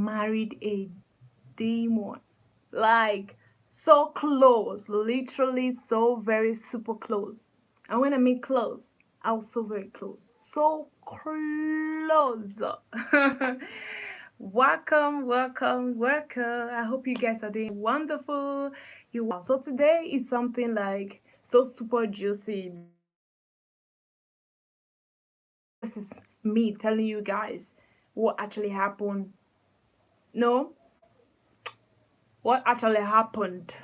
married a demon. Like, so close, literally so very super close. And when I mean close, I was so very close. So close. Welcome, welcome, welcome. I hope you guys are doing wonderful. You are. So today is something like so super juicy. This is me telling you guys what actually happened. No, what actually happened.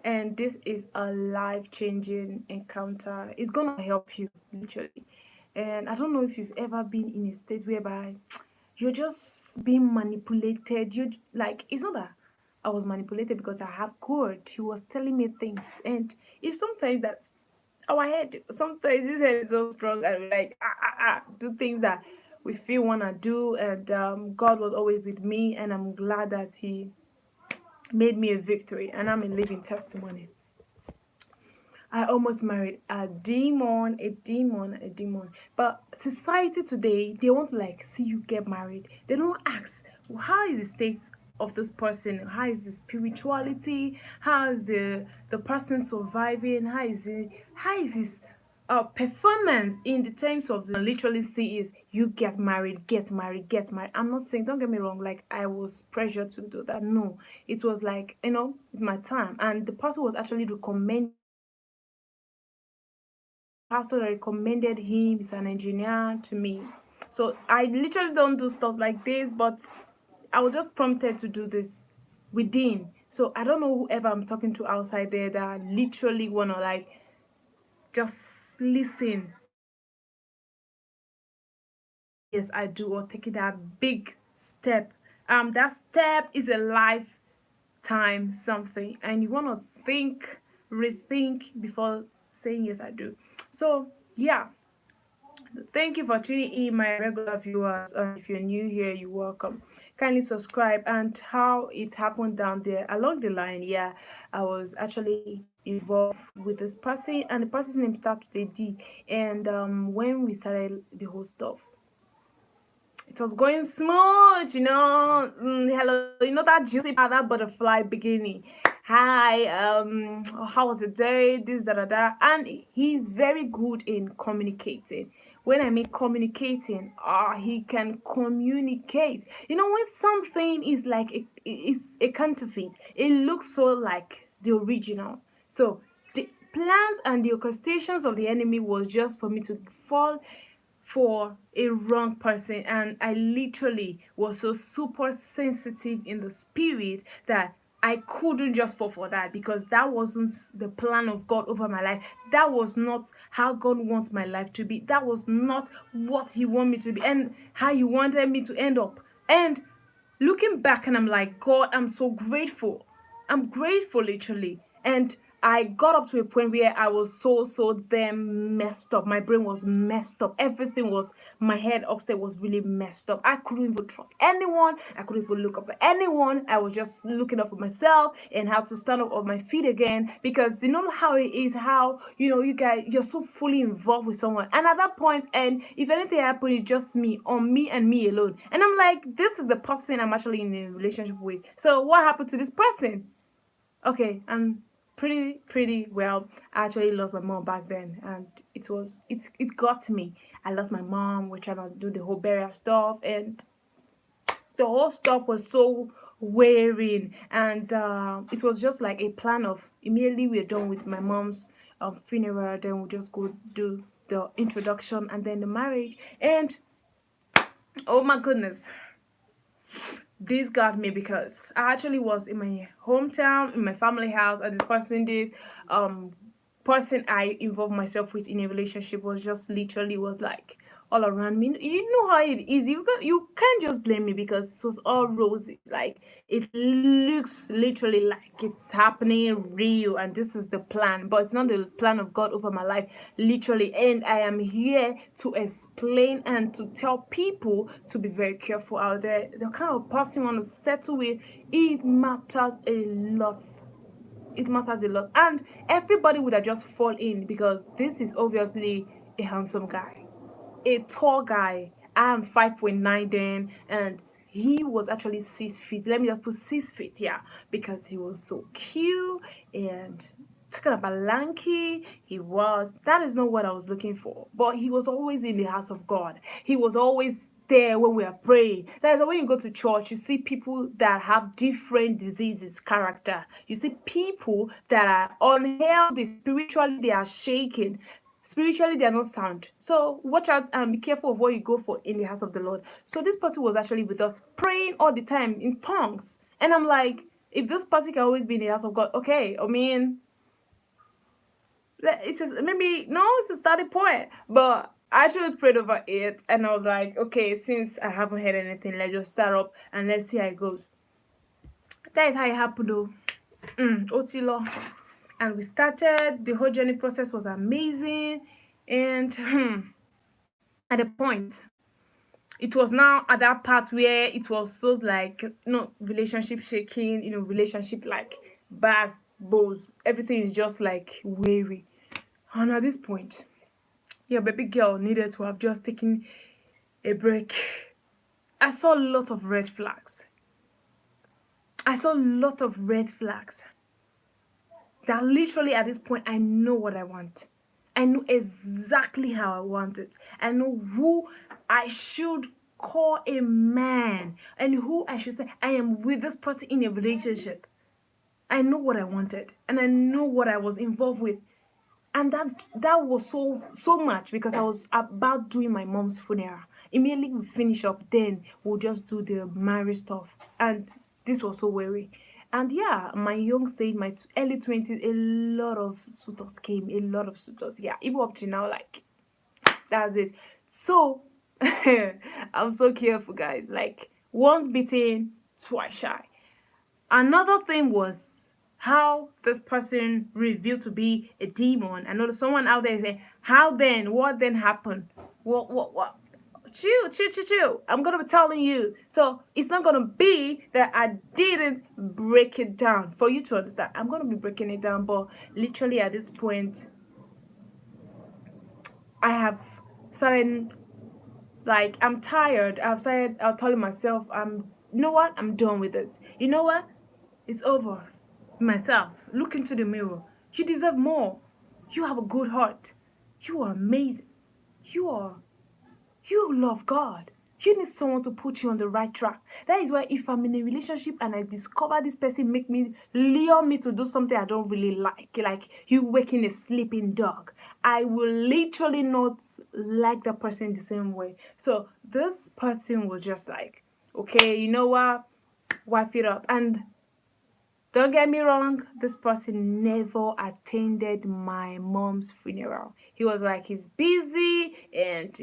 And this is a life-changing encounter. It's gonna help you literally. And I don't know if you've ever been in a state whereby you're just being manipulated. You like, it's not that I was manipulated because I have God. He was telling me things, and it's sometimes that our head, sometimes this head is so strong, and we like do things that we feel wanna do. And God was always with me, and I'm glad that He made me a victory, and I'm a living testimony. I almost married a demon, a demon, a demon. But society today, they want to like see you get married. They don't ask, how is the state of this person? How is the spirituality? How is the person surviving? How is his performance in the terms of the literally see is you get married, get married, get married. I'm not saying, don't get me wrong, like I was pressured to do that. No, it was like, it's my time. And the person was actually recommending pastor that recommended him is an engineer to me. So I literally don't do stuff like this, but I was just prompted to do this within. So I don't know whoever I'm talking to outside there that literally wanna like just listen. Yes, I do, or taking that big step. That step is a lifetime something, and you wanna think, rethink before saying yes, I do. So yeah. Thank you for tuning in, my regular viewers. If you're new here, you're welcome. Kindly subscribe. And how it happened down there along the line, yeah, I was actually involved with this person, and the person's name starts with a D. And when we started the whole stuff, it was going smooth, hello, that juicy part, that butterfly beginning. Hi, how was the day? This, da, da, da. And he's very good in communicating. When I mean communicating, he can communicate. When something is like it's a counterfeit, it looks so like the original. So the plans and the orchestrations of the enemy was just for me to fall for a wrong person, and I literally was so super sensitive in the spirit that I couldn't just fall for that, because that wasn't the plan of God over my life. That was not how God wants my life to be. That was not what He wanted me to be, and how He wanted me to end up. And looking back, and I'm like, God, I'm so grateful. I'm grateful, literally. And I got up to a point where I was so damn messed up. My brain was messed up. Everything was, my head upstairs was really messed up. I couldn't even trust anyone. I couldn't even look up at anyone. I was just looking up for myself and how to stand up on my feet again. Because you know how it is, how, you guys, you're so fully involved with someone. And at that point, and if anything happened, it's just me, on me and me alone. And I'm like, this is the person I'm actually in a relationship with. So what happened to this person? Okay, I'm pretty well. I actually lost my mom back then, and it got me. I lost my mom. We're trying to do the whole burial stuff, and the whole stuff was so wearing. And it was just like a plan of, immediately we're done with my mom's funeral, then we'll just go do the introduction and then the marriage. And oh my goodness, this got me, because I actually was in my hometown, in my family house, and this person I involved myself with in a relationship was just literally was like all around me. You know how it is. You can't just blame me, because it was all rosy. Like, it looks literally like it's happening real, and this is the plan, but it's not the plan of God over my life, literally. And I am here to explain and to tell people to be very careful out there. The kind of person you want to settle with, it matters a lot. It matters a lot. And everybody would have just fall in, because this is obviously a handsome guy, a tall guy. I'm 5.9 then, and he was actually 6 feet. Let me just put 6 feet, yeah, because he was so cute and talking about lanky. He was, that is not what I was looking for. But he was always in the house of God. He was always there when we are praying. That is when you go to church, you see people that have different diseases, character. You see people that are unhealthy spiritually, they are shaken. Spiritually, they are not sound. So watch out and be careful of what you go for in the house of the Lord. So this person was actually with us, praying all the time in tongues. And I'm like, if this person can always be in the house of God, okay, I mean, it's just, maybe no, it's a starting point. But I actually prayed over it, and I was like, okay, since I haven't heard anything, let's just start up and let's see how it goes. That is how it happened, though. Otilo, and we started. The whole journey process was amazing, and at a point, it was now at that part where it was so like, relationship shaking, relationship like bars, bows, everything is just like weary. And at this point, your baby girl needed to have just taken a break. I saw a lot of red flags. I saw a lot of red flags. That literally at this point, I know what I want. I know exactly how I want it. I know who I should call a man and who I should say I am with this person in a relationship. I know what I wanted and I know what I was involved with. And that was so much because I was about doing my mom's funeral. Immediately we finish up, then we'll just do the marriage stuff. And this was so weary. And yeah, my young stage, my early 20s, a lot of suitors came, a lot of suitors. Yeah, even up to now, like, that's it. So I'm so careful, guys. Like, once bitten, twice shy. Another thing was how this person revealed to be a demon. I know there's someone out there saying, how then? What then happened? What? Chill, chill, chill, chill. I'm gonna be telling you. So it's not gonna be that I didn't break it down for you to understand. I'm gonna be breaking it down, but literally at this point, I have started, like, I'm tired. I'm telling myself, you know what? I'm done with this. You know what? It's over. Myself, look into the mirror. You deserve more. You have a good heart. You are amazing. You are, you love God. You need someone to put you on the right track. That is why if I'm in a relationship and I discover this person make me, lure me to do something I don't really like you waking a sleeping dog, I will literally not like that person the same way. So this person was just like, okay, you know what? Wipe it up. And don't get me wrong, this person never attended my mom's funeral. He was like, he's busy and,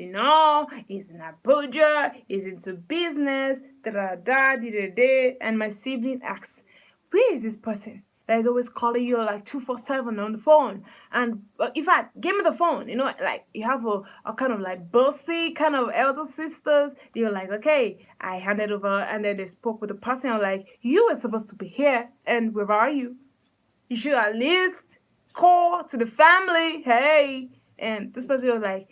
he's in Abuja, he's into business, da da da, da da da. And my sibling asks, where is this person that is always calling you like 247 on the phone? And in fact, give me the phone. Like you have a kind of like bossy kind of elder sisters. You're like, okay, I handed over, and then they spoke with the person. I'm like, you were supposed to be here, and where are you? You should at least call to the family. Hey, and this person was like,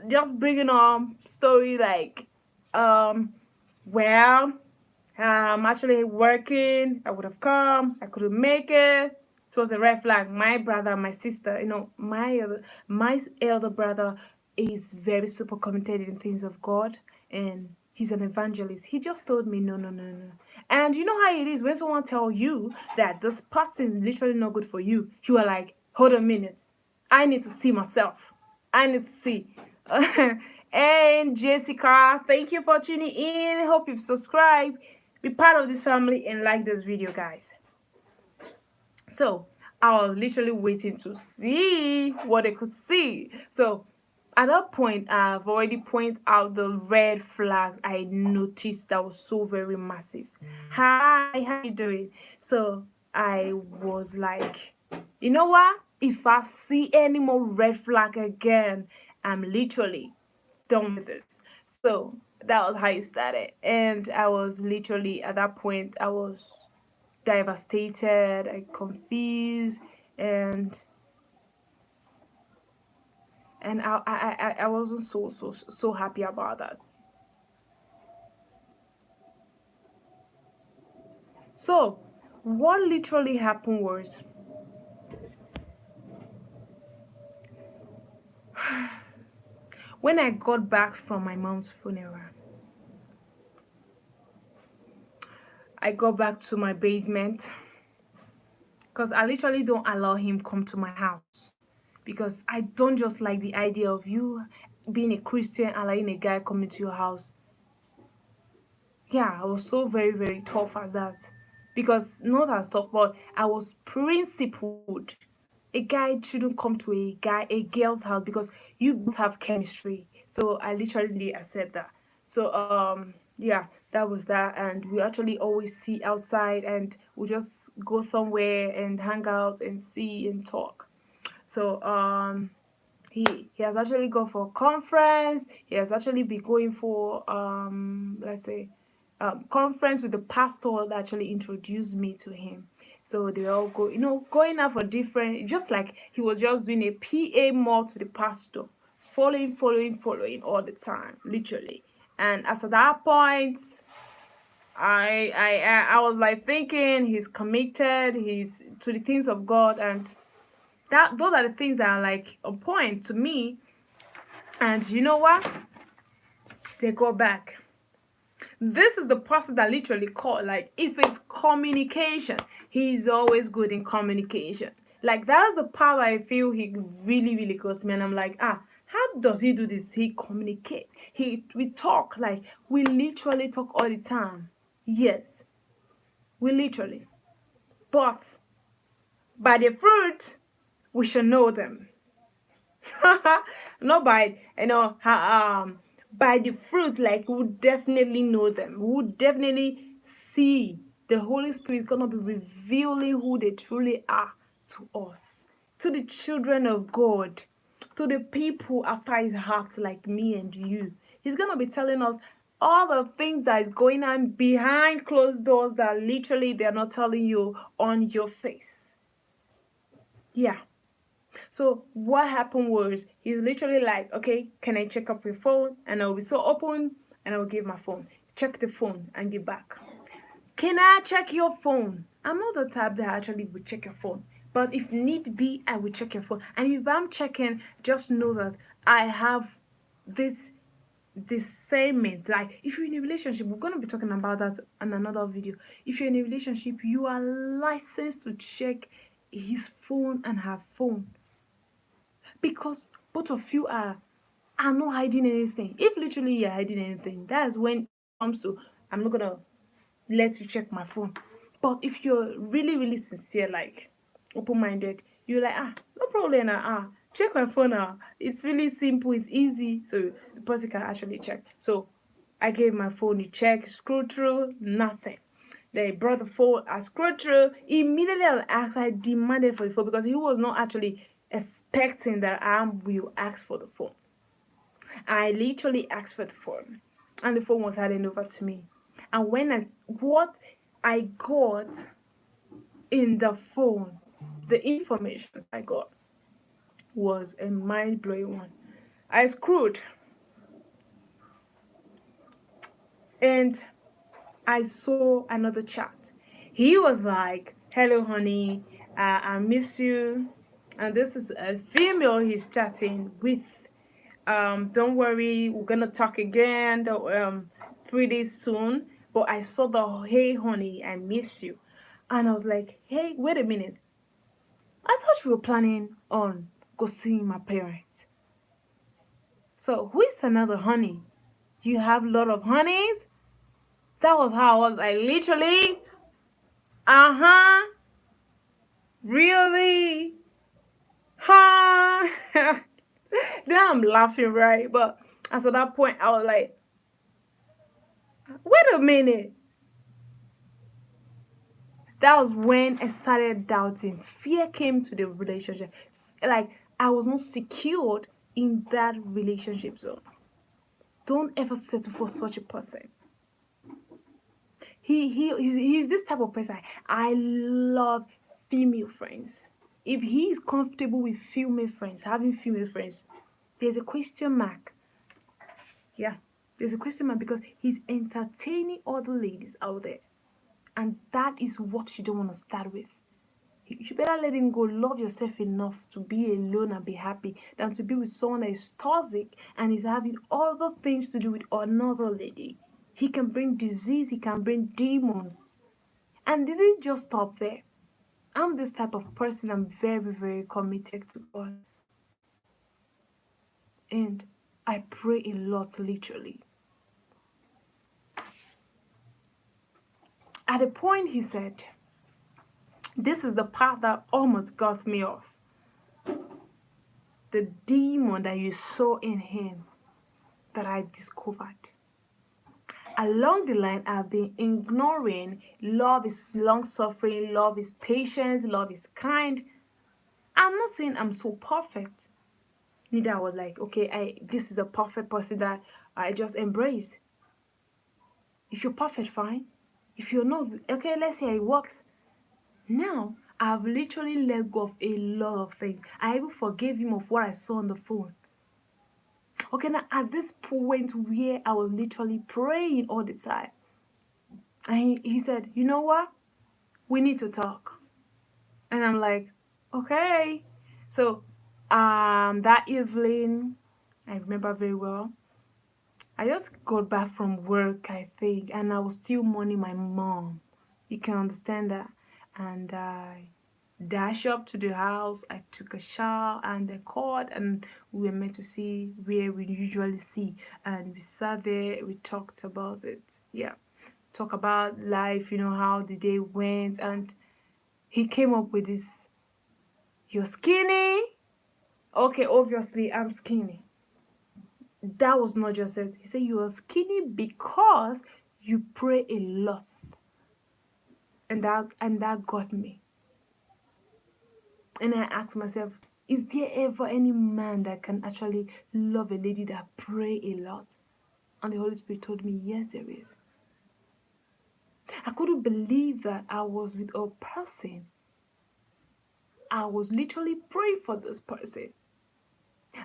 just bringing on story like, well, I'm actually working. I would have come. I couldn't make it. It was a red flag. My brother, my sister, my elder brother is very super committed in things of God, and he's an evangelist. He just told me, no, no, no, no. And you know how it is when someone tell you that this person is literally not good for you. You are like, hold a minute. I need to see myself. I need to see. And Jessica, thank you for tuning in. Hope you've subscribed. Be part of this family and like this video, guys. So I was literally waiting to see what they could see. So at that point, I've already pointed out the red flags I noticed that was so very massive. Hi, how you doing? So I was like, you know what? If I see any more red flag again, I'm literally done with this. So that was how it started. And I was literally at that point, I was devastated, I confused, and I wasn't so happy about that. So, what literally happened was when I got back from my mom's funeral, I got back to my basement because I literally don't allow him come to my house because I don't just like the idea of you being a Christian allowing a guy coming to your house. Yeah, I was so very very tough as that because not as tough, but I was principled. A guy shouldn't come to a girl's house because you both have chemistry. So I literally didn't accept that. So yeah, that was that, and we actually always see outside, and we just go somewhere and hang out and see and talk. So he has actually gone for a conference. He has actually been going for let's say conference with the pastor that actually introduced me to him. So they all go, going out for different, just like he was just doing a PA more to the pastor, following all the time, literally. And as at that point, I was like thinking he's committed, he's to the things of God, and that those are the things that are like a point to me. And you know what? They go back. This is the person that literally called. Like, if it's communication, he's always good in communication. Like, that's the part I feel he really, really got me. And I'm like, how does he do this? He communicate. We talk. Like, we literally talk all the time. Yes, we literally. But by the fruit, we shall know them. Not by by the fruit, like we would definitely know them. We would definitely see the Holy Spirit gonna be revealing who they truly are to us, to the children of God, to the people after his heart, like me and you. He's gonna be telling us all the things that is going on behind closed doors that literally they're not telling you on your face. Yeah. So what happened was he's literally like, okay, can I check up your phone? And I'll be so open and I'll give my phone. Check the phone and give back. Can I check your phone? I'm not the type that actually will check your phone. But if need be, I will check your phone. And if I'm checking, just know that I have this discernment. Like, if you're in a relationship, we're going to be talking about that in another video. If you're in a relationship, you are licensed to check his phone and her phone, because both of you are not hiding anything. If literally you're hiding anything, that's when it comes to, I'm not gonna let you check my phone. But if you're really really sincere, like open-minded, you're like, no problem, check my phone now. It's really simple, it's easy, so the person can actually check. So I gave my phone a check, scroll through, nothing. They brought the phone, I scrolled through. Immediately I asked, I demanded for the phone because he was not actually expecting that I will ask for the phone. I literally asked for the phone, and the phone was handed over to me. And what I got in the phone, the information I got was a mind blowing one. I screwed and I saw another chat. He was like, "Hello, honey, I miss you." And this is a female he's chatting with. Don't worry, we're gonna talk again pretty soon. But I saw the, "Hey, honey, I miss you." And I was like, "Hey, wait a minute. I thought we were planning on go seeing my parents. So who is another honey? You have a lot of honeys?" That was how I was like, literally, uh-huh, really? Huh? Then I'm laughing, right? But as at that point, I was like, wait a minute. That was when I started doubting. Fear came to the relationship. Like, I was not secured in that relationship zone. Don't ever settle for such a person. He's this type of person. I love female friends. If he is comfortable with female friends, having female friends, there's a question mark. Yeah, there's a question mark because he's entertaining other ladies out there. And that is what you don't want to start with. You better let him go. Love yourself enough to be alone and be happy than to be with someone that is toxic and is having other things to do with another lady. He can bring disease, he can bring demons. And did it just stop there? I'm this type of person, I'm very, very committed to God. And I pray a lot, literally. At a point, he said, this is the part that almost got me off. The demon that you saw in him that I discovered. Along the line, I've been ignoring love is long suffering, love is patience, love is kind. I'm not saying I'm so perfect. Neither I was like, okay, this is a perfect person that I just embraced. If you're perfect, fine. If you're not, okay, let's see how it works. Now, I've literally let go of a lot of things. I even forgave him of what I saw on the phone. Okay, now at this point where I was literally praying all the time, and he said, you know what? We need to talk. And I'm like, okay. So, that evening, I remember very well, I just got back from work, I think, and I was still mourning my mom. You can understand that. And I dashed up to the house. I took a shower and I called, and we were meant to see where we usually see. And we sat there, we talked about it. Yeah. Talk about life, how the day went. And he came up with this, you're skinny. Okay, obviously I'm skinny. That was not just it. He said you are skinny because you pray a lot. And that got me. And I asked myself, is there ever any man that can actually love a lady that pray a lot? And the Holy Spirit told me, yes, there is. I couldn't believe that I was with a person. I was literally praying for this person.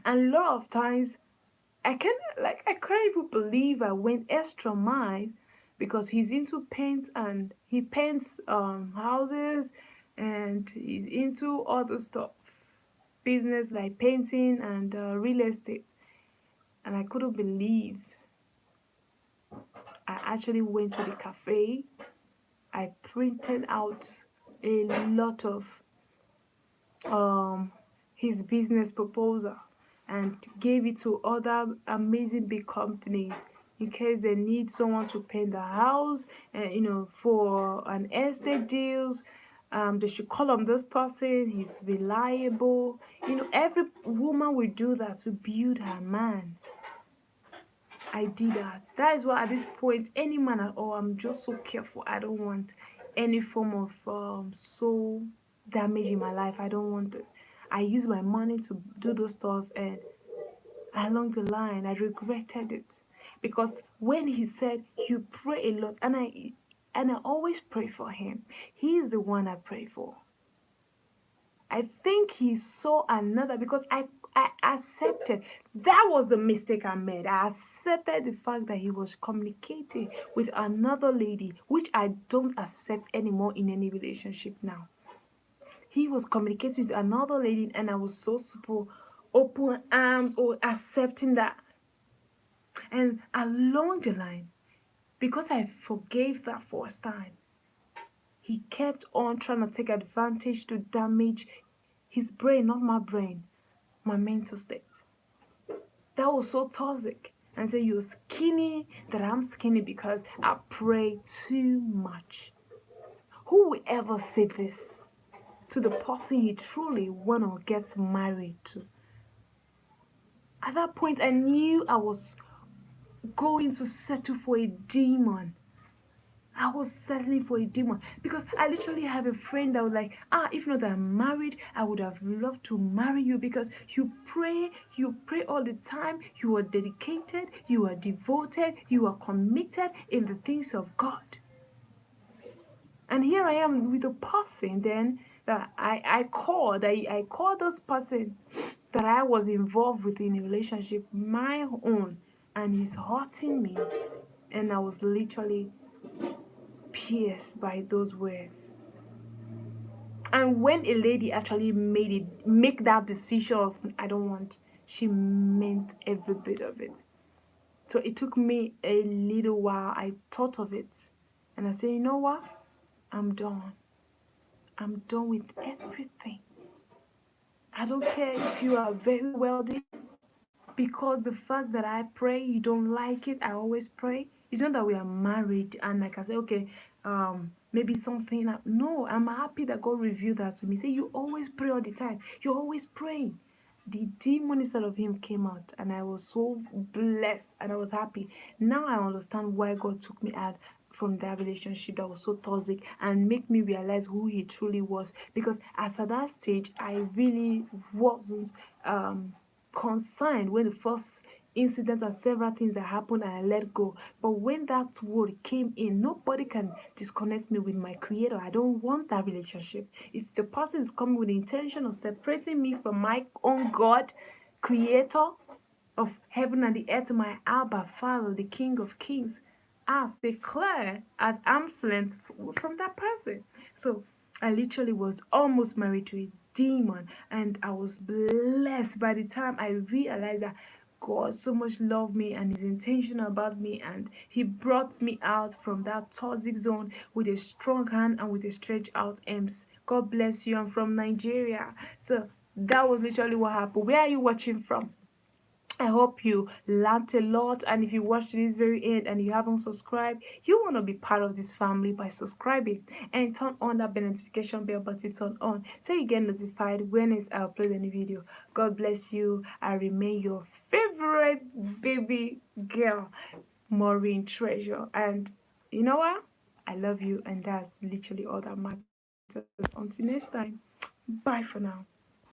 And a lot of times, I can't even believe I went extra mile because he's into paint and he paints houses, and he's into other stuff, business like painting and real estate. And I couldn't believe I actually went to the cafe. I printed out a lot of his business proposal and gave it to other amazing big companies in case they need someone to paint the house and for an estate deals. They should call on this person. He's reliable. Every woman will do that to build her man. I did that. That is why at this point, any man at all, I'm just so careful. I don't want any form of soul damage in my life. I don't want it. I use my money to do those stuff, and along the line, I regretted it because when he said you pray a lot, and I always pray for him. He is the one I pray for. I think he saw another because I accepted. That was the mistake I made. I accepted the fact that he was communicating with another lady, which I don't accept anymore in any relationship now. He was communicating with another lady, and I was so super open arms or accepting that. And along the line, because I forgave that first time, he kept on trying to take advantage to damage his brain, not my brain, my mental state. That was so toxic. And say you're skinny, that I'm skinny because I pray too much. Who will ever say this to the person he truly wanna get married to? At that point, I knew I was going to settle for a demon. I was settling for a demon because I literally have a friend that was like, if not that I'm married, I would have loved to marry you because you pray all the time, you are dedicated, you are devoted, you are committed in the things of God. And here I am with a person then that I called this person that I was involved with in a relationship, my own, and he's hurting me. And I was literally pierced by those words. And when a lady actually make that decision of I don't want, she meant every bit of it. So it took me a little while. I thought of it, and I said, you know what? I'm done. I'm done with everything. I don't care if you are very wealthy, because the fact that I pray, you don't like it. I always pray. It's not that we are married and like I say, okay, maybe something. No, I'm happy that God revealed that to me. Say you always pray all the time. You're always praying. The demon inside of him came out, and I was so blessed and I was happy. Now I understand why God took me out from that relationship that was so toxic and make me realize who he truly was. Because as at that stage, I really wasn't concerned when the first incident and several things that happened and I let go. But when that word came in, nobody can disconnect me with my creator. I don't want that relationship. If the person is coming with the intention of separating me from my own God, creator of heaven and the earth, my Abba Father, the King of Kings, as declare at arm's length from that person. So I literally was almost married to a demon, and I was blessed by the time I realized that God so much loved me and is intentional about me, and He brought me out from that toxic zone with a strong hand and with a stretched out arms. God bless you. I'm from Nigeria. So that was literally what happened. Where are you watching from? I hope you learned a lot, and if you watched this very end and you haven't subscribed, you want to be part of this family by subscribing and turn on that bell notification bell button turn on so you get notified when I upload any video. God bless you. I remain your favorite baby girl, Maureen Treasure, and you know what? I love you, and that's literally all that matters. Until next time, bye for now.